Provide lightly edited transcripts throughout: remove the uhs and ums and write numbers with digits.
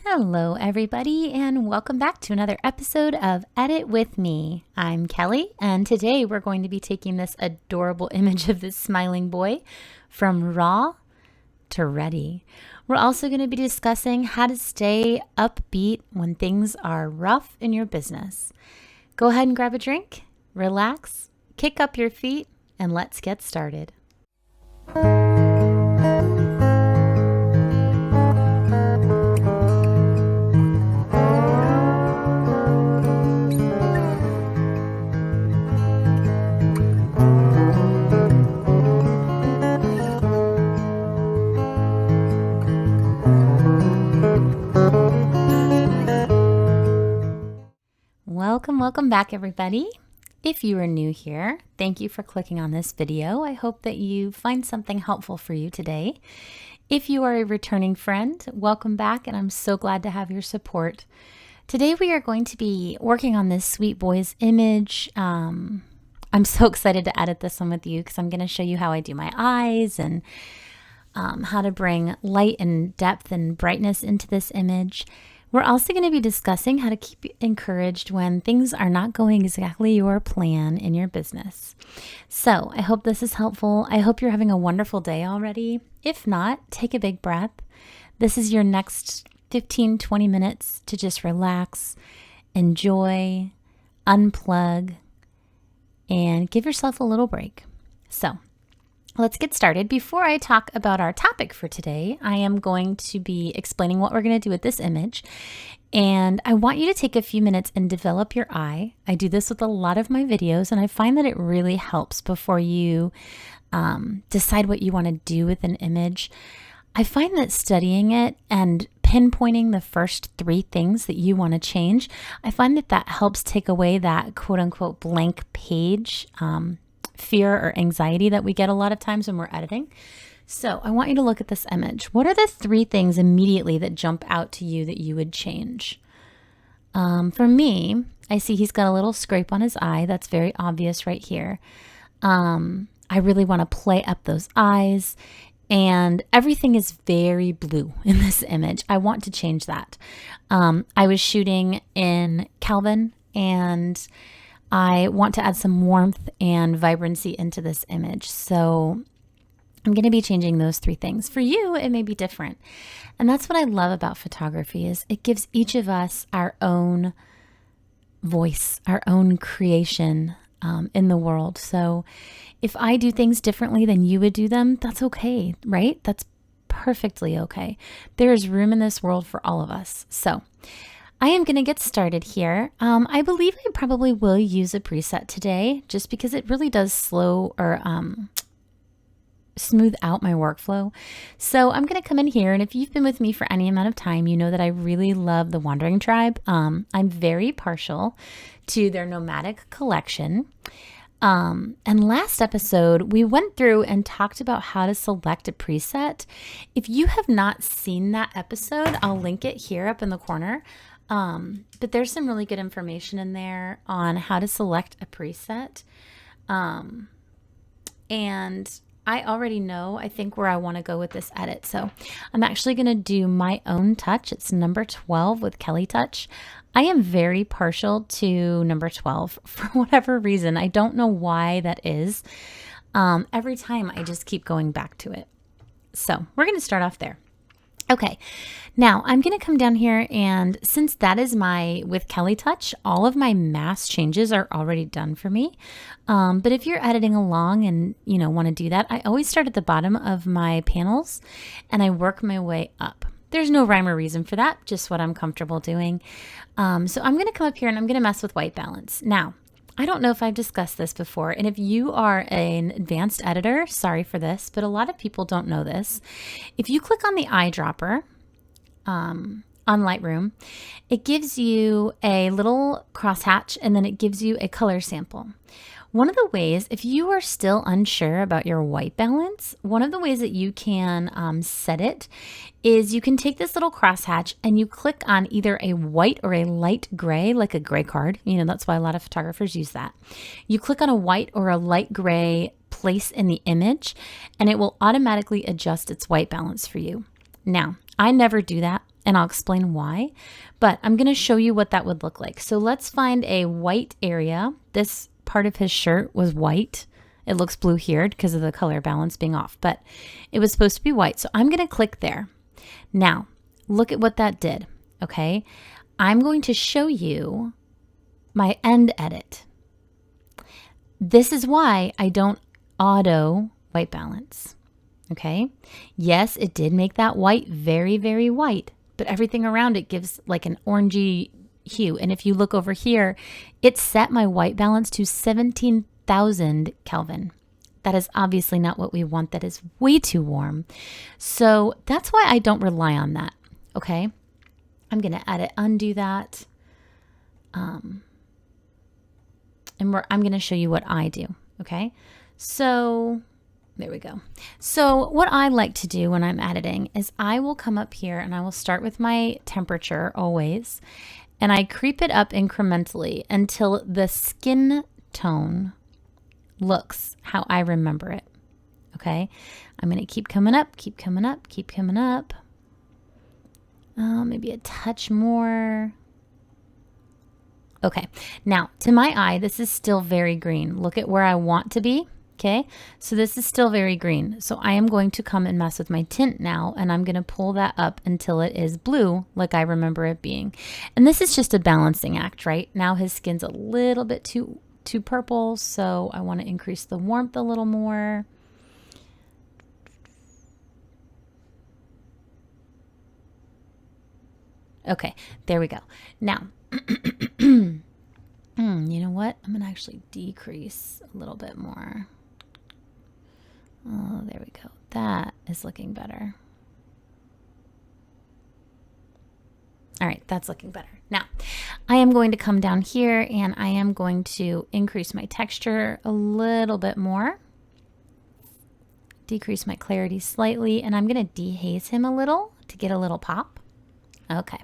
Hello, everybody, and welcome back to another episode of Edit With Me. I'm Kelly, and today we're going to be taking this adorable image of this smiling boy from raw to ready. We're also going to be discussing how to stay upbeat when things are rough in your business. Go ahead and grab a drink, relax, kick up your feet, and let's get started. Welcome back, everybody. If you are new here, thank you for clicking on this video. I hope that you find something helpful for you today. If you are a returning friend, welcome back, and I'm so glad to have your support. Today we are going to be working on this sweet boy's image. I'm so excited to edit this one with you because I'm going to show you how I do my eyes and how to bring light and depth and brightness into this image. We're also going to be discussing how to keep encouraged when things are not going exactly your plan in your business. So I hope this is helpful. I hope you're having a wonderful day already. If not, take a big breath. This is your next 15-20 minutes to just relax, enjoy, unplug, and give yourself a little break. So let's get started. Before I talk about our topic for today, I am going to be explaining what we're going to do with this image. And I want you to take a few minutes and develop your eye. I do this with a lot of my videos, and I find that it really helps before you decide what you want to do with an image. I find that studying it and pinpointing the first 3 things that you want to change, I find that that helps take away that quote unquote blank page fear or anxiety that we get a lot of times when we're editing. So I want you to look at this image. What are the 3 things immediately that jump out to you that you would change? For me, I see he's got a little scrape on his eye. That's very obvious right here. I really want to play up those eyes, and everything is very blue in this image. I want to change that. I was shooting in Kelvin, and I want to add some warmth and vibrancy into this image. So I'm going to be changing those 3 things. For you, it may be different. And that's what I love about photography is it gives each of us our own voice, our own creation in the world. So if I do things differently than you would do them, that's okay, right? That's perfectly okay. There is room in this world for all of us. So I am going to get started here. I believe I probably will use a preset today just because it really does slow or smooth out my workflow. So I'm going to come in here, and if you've been with me for any amount of time, you know that I really love the Wandering Tribe. I'm very partial to their nomadic collection. And last episode, we went through and talked about how to select a preset. If you have not seen that episode, I'll link it here up in the corner. But there's some really good information in there on how to select a preset. And I already know, I think, where I want to go with this edit. So I'm actually going to do my own touch. It's number 12 with Kelly Touch. I am very partial to number 12 for whatever reason. I don't know why that is. Every time I just keep going back to it. So we're going to start off there. Okay, now I'm going to come down here, and since that is my, with Kelly Touch, all of my mask changes are already done for me. But if you're editing along and, want to do that, I always start at the bottom of my panels and I work my way up. There's no rhyme or reason for that, just what I'm comfortable doing. So I'm going to come up here and I'm going to mess with white balance. Now, I don't know if I've discussed this before, and if you are an advanced editor, sorry for this, but a lot of people don't know this. If you click on the eyedropper on Lightroom, it gives you a little crosshatch, and then it gives you a color sample. One of the ways, if you are still unsure about your white balance, one of the ways that you can set it is you can take this little crosshatch and you click on either a white or a light gray, like a gray card. That's why a lot of photographers use that. You click on a white or a light gray place in the image, and it will automatically adjust its white balance for you. Now, I never do that. and I'll explain why, but I'm going to show you what that would look like. So let's find a white area. This part of his shirt was white. It looks blue here because of the color balance being off, but it was supposed to be white. So I'm going to click there. Now, look at what that did, okay? I'm going to show you my end edit. This is why I don't auto white balance, okay? Yes, it did make that white very, very white, but everything around it gives like an orangey hue. And if you look over here, it set my white balance to 17,000 Kelvin. That is obviously not what we want. That is way too warm. So that's why I don't rely on that, okay? I'm going to undo that. And I'm going to show you what I do, okay? So there we go. So what I like to do when I'm editing is I will come up here and I will start with my temperature always, and I creep it up incrementally until the skin tone looks how I remember it, okay? I'm going to keep coming up, keep coming up, keep coming up. Maybe a touch more. Okay, now to my eye, this is still very green. Look at where I want to be, okay? So this is still very green. So I am going to come and mess with my tint now, and I'm gonna pull that up until it is blue, like I remember it being. And this is just a balancing act, right? Now his skin's a little bit too purple, so I wanna increase the warmth a little more. Okay, there we go. Now, you know what? I'm going to actually decrease a little bit more. Oh, there we go. That is looking better. All right, that's looking better. Now, I am going to come down here and I am going to increase my texture a little bit more. Decrease my clarity slightly, and I'm going to dehaze him a little to get a little pop. Okay.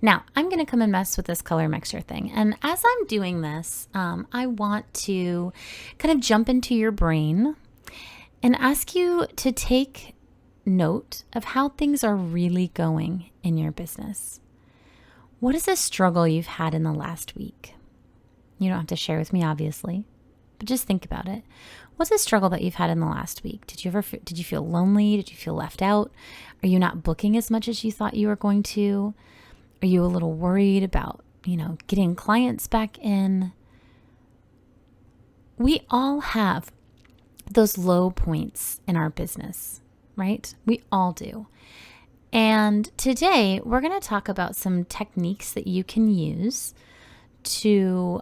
Now, I'm going to come and mess with this color mixer thing. And as I'm doing this, I want to kind of jump into your brain and ask you to take note of how things are really going in your business. What is a struggle you've had in the last week? You don't have to share with me, obviously, but just think about it. What's a struggle that you've had in the last week? Did you feel lonely? Did you feel left out? Are you not booking as much as you thought you were going to? Are you a little worried about, getting clients back in? We all have those low points in our business, right? We all do. And today we're going to talk about some techniques that you can use to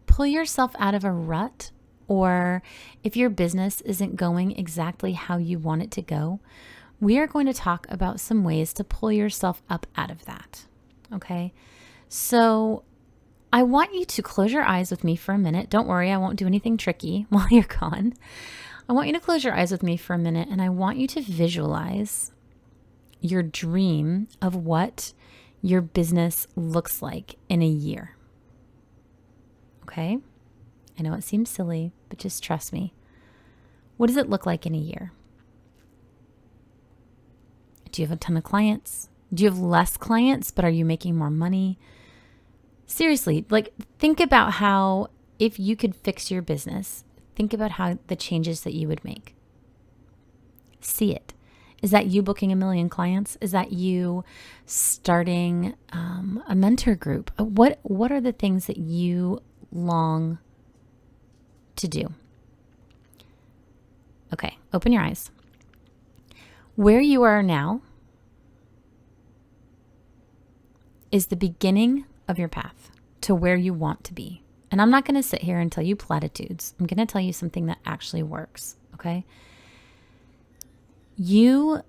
pull yourself out of a rut, or if your business isn't going exactly how you want it to go. We are going to talk about some ways to pull yourself up out of that, okay? So I want you to close your eyes with me for a minute. Don't worry, I won't do anything tricky while you're gone. I want you to close your eyes with me for a minute, and I want you to visualize your dream of what your business looks like in a year, okay? I know it seems silly, but just trust me. What does it look like in a year? Do you have a ton of clients? Do you have less clients, but are you making more money? Seriously, think about how, if you could fix your business, think about how the changes that you would make. See it. Is that you booking 1 million clients? Is that you starting a mentor group? What are the things that you long to do? Okay, open your eyes. Where you are now is the beginning of your path to where you want to be. And I'm not going to sit here and tell you platitudes. I'm going to tell you something that actually works, okay? You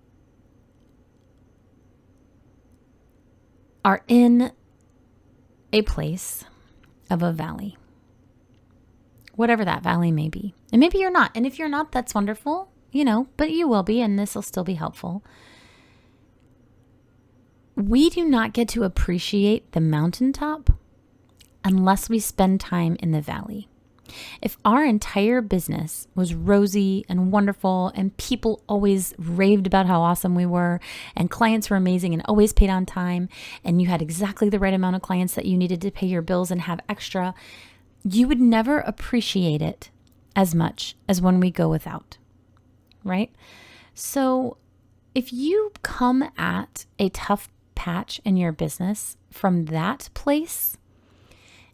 are in a place of a valley, whatever that valley may be. And maybe you're not. And if you're not, that's wonderful. But you will be, and this will still be helpful. We do not get to appreciate the mountaintop unless we spend time in the valley. If our entire business was rosy and wonderful and people always raved about how awesome we were and clients were amazing and always paid on time and you had exactly the right amount of clients that you needed to pay your bills and have extra, you would never appreciate it as much as when we go without, right? So if you come at a tough patch in your business from that place,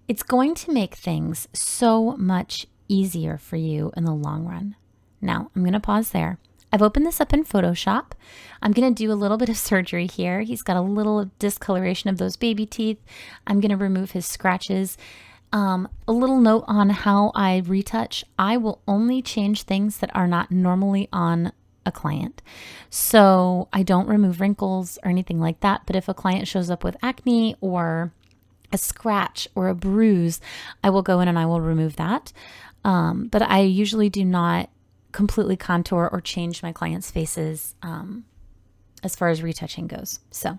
it's going to make things so much easier for you in the long run. Now, I'm going to pause there. I've opened this up in Photoshop. I'm going to do a little bit of surgery here. He's got a little discoloration of those baby teeth. I'm going to remove his scratches. A little note on how I retouch. I will only change things that are not normally on a client. So I don't remove wrinkles or anything like that. But if a client shows up with acne or a scratch or a bruise, I will go in and I will remove that. But I usually do not completely contour or change my clients' faces as far as retouching goes. So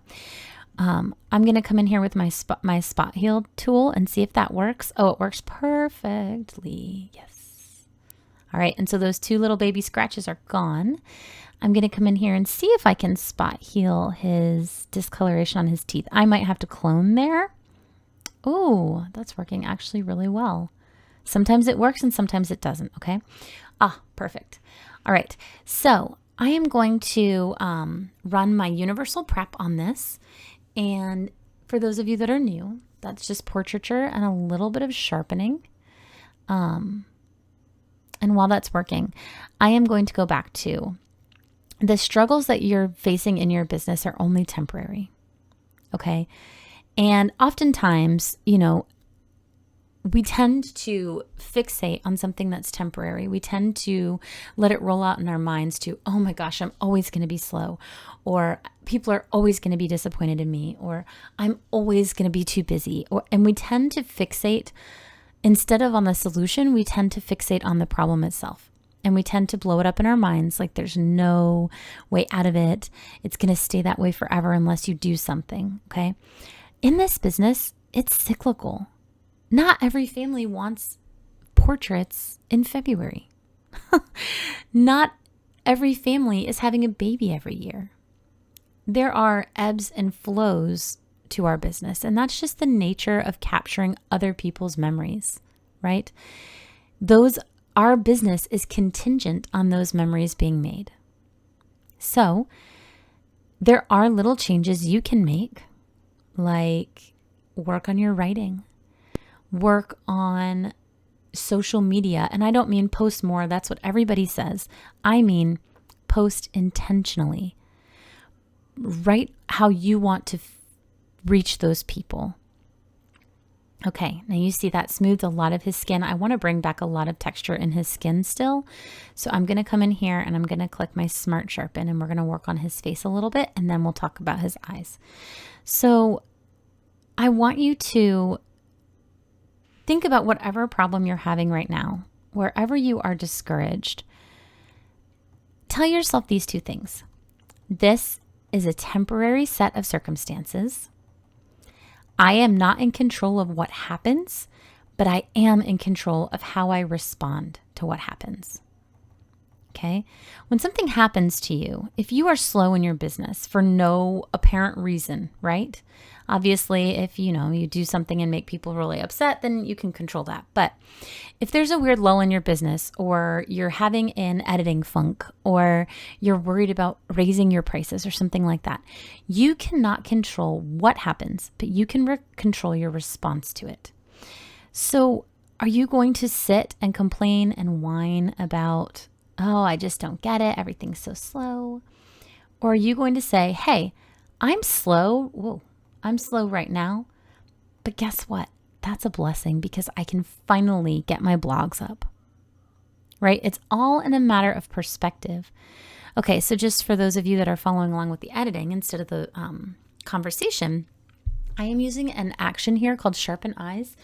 I'm going to come in here with my spot heal tool and see if that works. Oh, it works perfectly. Yes. All right. And so those two little baby scratches are gone. I'm going to come in here and see if I can spot heal his discoloration on his teeth. I might have to clone there. Oh, that's working actually really well. Sometimes it works and sometimes it doesn't. Okay. Perfect. All right. So I am going to run my universal prep on this. And for those of you that are new, that's just portraiture and a little bit of sharpening. And while that's working, I am going to go back to the struggles that you're facing in your business are only temporary. Okay. And oftentimes, we tend to fixate on something that's temporary. We tend to let it roll out in our minds to, oh my gosh, I'm always going to be slow, or people are always going to be disappointed in me, or I'm always going to be too busy. And we tend to fixate, instead of on the solution, we tend to fixate on the problem itself. And we tend to blow it up in our minds like there's no way out of it. It's going to stay that way forever unless you do something, okay? In this business, it's cyclical. Not every family wants portraits in February. Not every family is having a baby every year. There are ebbs and flows to our business, and that's just the nature of capturing other people's memories, right? Our business is contingent on those memories being made. So there are little changes you can make, like work on your writing, work on social media. And I don't mean post more. That's what everybody says. I mean, post intentionally. Write how you want to reach those people. Okay, now you see that smoothed a lot of his skin. I want to bring back a lot of texture in his skin still. So I'm going to come in here and I'm going to click my Smart Sharpen and we're going to work on his face a little bit and then we'll talk about his eyes. So I want you to think about whatever problem you're having right now, wherever you are discouraged. Tell yourself these two things. This is a temporary set of circumstances. I am not in control of what happens, but I am in control of how I respond to what happens. Okay? When something happens to you, if you are slow in your business for no apparent reason, right? Obviously, if you do something and make people really upset, then you can control that. But if there's a weird lull in your business, or you're having an editing funk, or you're worried about raising your prices or something like that, you cannot control what happens, but you can control your response to it. So are you going to sit and complain and whine about, oh, I just don't get it, everything's so slow? Or are you going to say, hey, I'm slow. Whoa. I'm slow right now, but guess what? That's a blessing because I can finally get my blogs up, right? It's all in a matter of perspective. Okay, so just for those of you that are following along with the editing instead of the conversation, I am using an action here called Sharpen Eyes.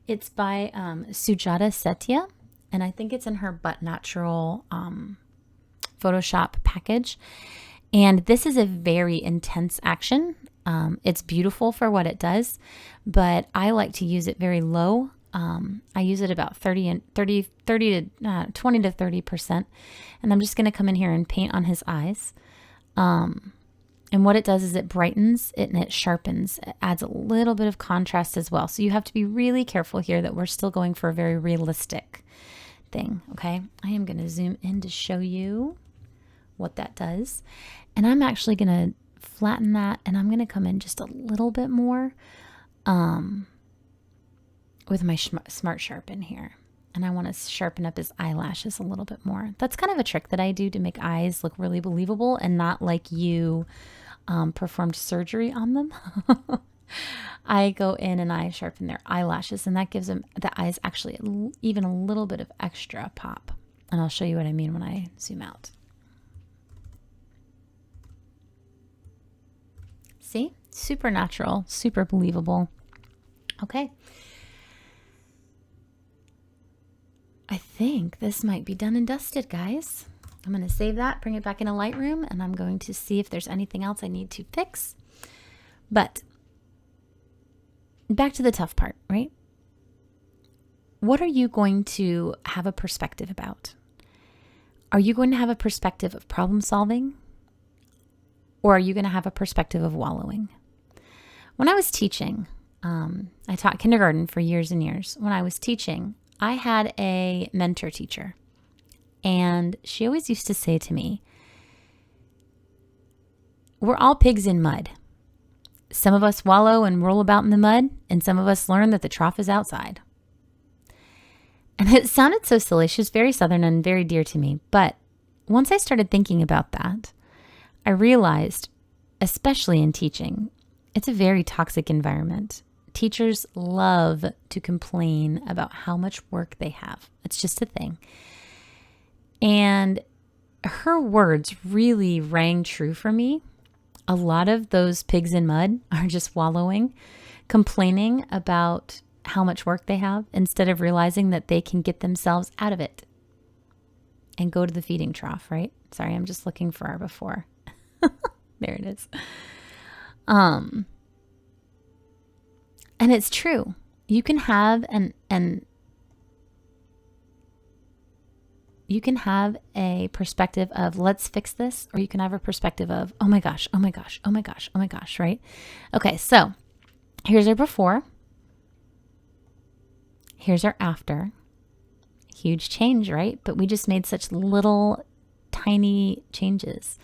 It's by Sujata Setia, and I think it's in her But Natural Photoshop package. And this is a very intense action. It's beautiful for what it does, but I like to use it very low I use it about 20 to 30%. And I'm just going to come in here and paint on his eyes. And what it does is it brightens it and it sharpens. It adds a little bit of contrast as well. So you have to be really careful here that we're still going for a very realistic thing. Okay. I am going to zoom in to show you what that does. And I'm actually going to flatten that, and I'm going to come in just a little bit more with my Smart Sharpen here. And I want to sharpen up his eyelashes a little bit more. That's kind of a trick that I do to make eyes look really believable and not like you performed surgery on them. I go in and I sharpen their eyelashes, and that gives them the eyes actually even a little bit of extra pop. And I'll show you what I mean when I zoom out. See? Super natural, super believable. Okay. I think this might be done and dusted, guys. I'm going to save that, bring it back in a Lightroom, and I'm going to see if there's anything else I need to fix. But back to the tough part, right? What are you going to have a perspective about? Are you going to have a perspective of problem solving? Or are you going to have a perspective of wallowing? When I was teaching, I taught kindergarten for years and years. When I was teaching, I had a mentor teacher, and she always used to say to me, we're all pigs in mud. Some of us wallow and roll about in the mud, and some of us learn that the trough is outside. And it sounded so silly. She was very Southern and very dear to me. But once I started thinking about that, I realized, especially in teaching, it's a very toxic environment. Teachers love to complain about how much work they have. It's just a thing. And her words really rang true for me. A lot of those pigs in mud are just wallowing, complaining about how much work they have instead of realizing that they can get themselves out of it and go to the feeding trough, right? Sorry, I'm just looking for our before. There it is. And it's true. You can have you can have a perspective of let's fix this, or you can have a perspective of oh my gosh, oh my gosh, oh my gosh, oh my gosh, right? Okay, so here's our before. Here's our after. Huge change, right? But we just made such little tiny changes.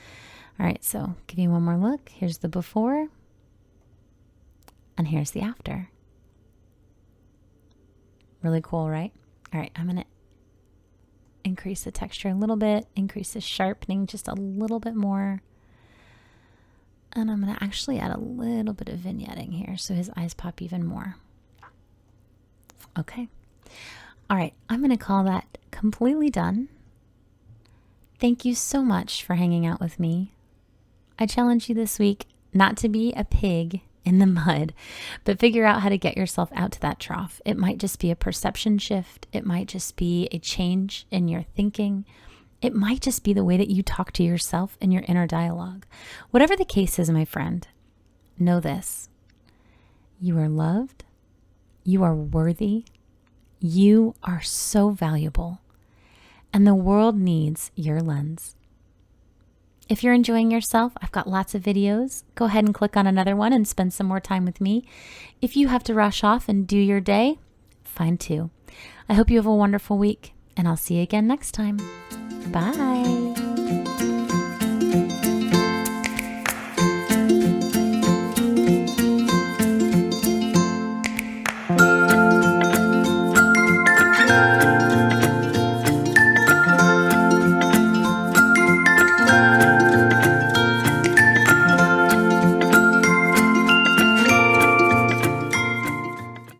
All right, so give you one more look. Here's the before, and here's the after. Really cool, right? All right, I'm going to increase the texture a little bit, increase the sharpening just a little bit more. And I'm going to actually add a little bit of vignetting here so his eyes pop even more. Okay. All right, I'm going to call that completely done. Thank you so much for hanging out with me. I challenge you this week not to be a pig in the mud, but figure out how to get yourself out to that trough. It might just be a perception shift. It might just be a change in your thinking. It might just be the way that you talk to yourself in your inner dialogue. Whatever the case is, my friend, know this. You are loved. You are worthy. You are so valuable. And the world needs your lens. If you're enjoying yourself, I've got lots of videos. Go ahead and click on another one and spend some more time with me. If you have to rush off and do your day, fine too. I hope you have a wonderful week, and I'll see you again next time. Bye.